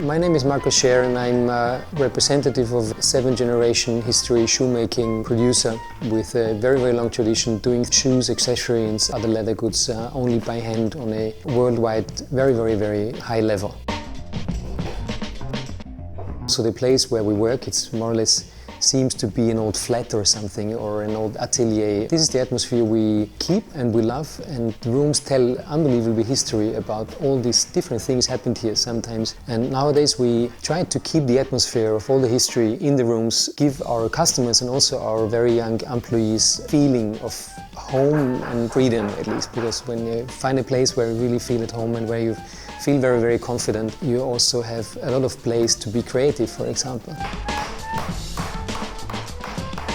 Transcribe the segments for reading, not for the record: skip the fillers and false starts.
My name is Marco Scher and I'm a representative of 7th generation history shoemaking producer with a very long tradition doing shoes, accessories, other leather goods only by hand on a worldwide very high level. So the place where we work, it's more or less seems to be an old flat or something, or an old atelier. This is the atmosphere we keep and we love, and the rooms tell unbelievable history about all these different things happened here sometimes. And nowadays we try to keep the atmosphere of all the history in the rooms, give our customers and also our very young employees feeling of home and freedom, at least, because when you find a place where you really feel at home and where you feel very confident, you also have a lot of place to be creative, for example.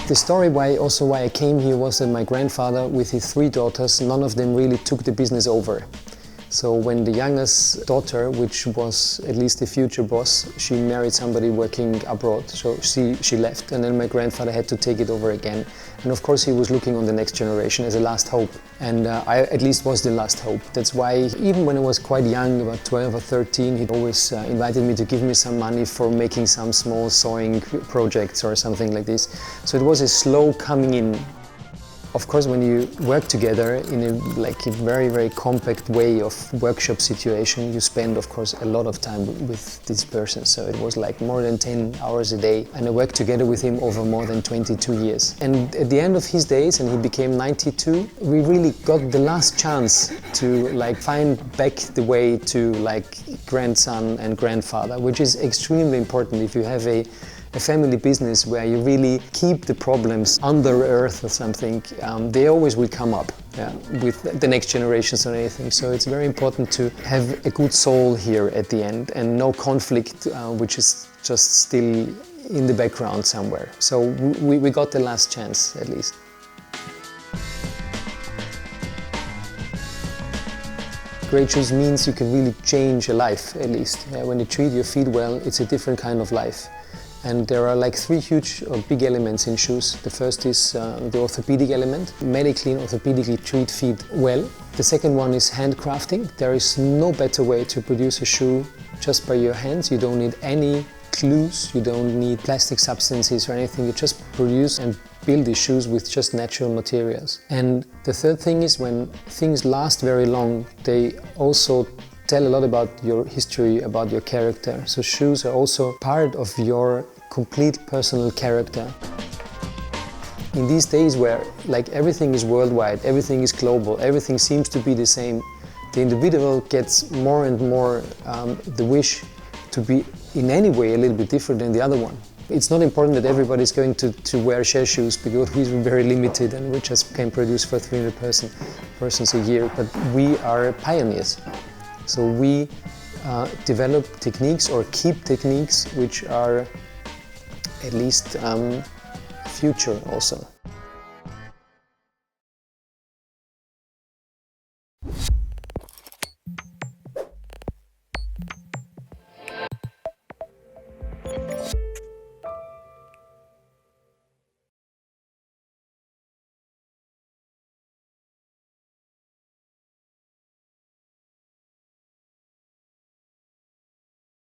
The story why I came here was that my grandfather, with his 3 daughters, none of them really took the business over. So when the youngest daughter, which was at least the future boss, she married somebody working abroad, so she left, and then my grandfather had to take it over again. And of course he was looking on the next generation as a last hope, and I at least was the last hope. That's why even when I was quite young, about 12 or 13, he'd always invited me to give me some money for making some small sewing projects or something like this. So it was a slow coming in. Of course, when you work together in a very compact way of workshop situation, you spend, of course, a lot of time with this person. So it was like more than 10 hours a day, and I worked together with him over more than 22 years. And at the end of his days, and he became 92, we really got the last chance to find back the way to grandson and grandfather, which is extremely important if you have a family business where you really keep the problems under earth or something. They always will come up with the next generations or anything. So it's very important to have a good soul here at the end and no conflict which is just still in the background somewhere. So we got the last chance, at least. Great shoes means you can really change a life, at least. When you treat your feet well, it's a different kind of life. And there are 3 huge or big elements in shoes. The first is the orthopedic element. Medically and orthopedically treat feet well. The second one is handcrafting. There is no better way to produce a shoe just by your hands. You don't need any glues, you don't need plastic substances or anything. You just produce and build these shoes with just natural materials. And the third thing is when things last very long, they also tell a lot about your history, about your character. So shoes are also part of your complete personal character. In these days where everything is worldwide, everything is global, everything seems to be the same, the individual gets more and more the wish to be in any way a little bit different than the other one. It's not important that everybody is going to wear share shoes because we're very limited and we just can produce for 300 persons a year, but we are pioneers. So we develop techniques or keep techniques which are at least future also.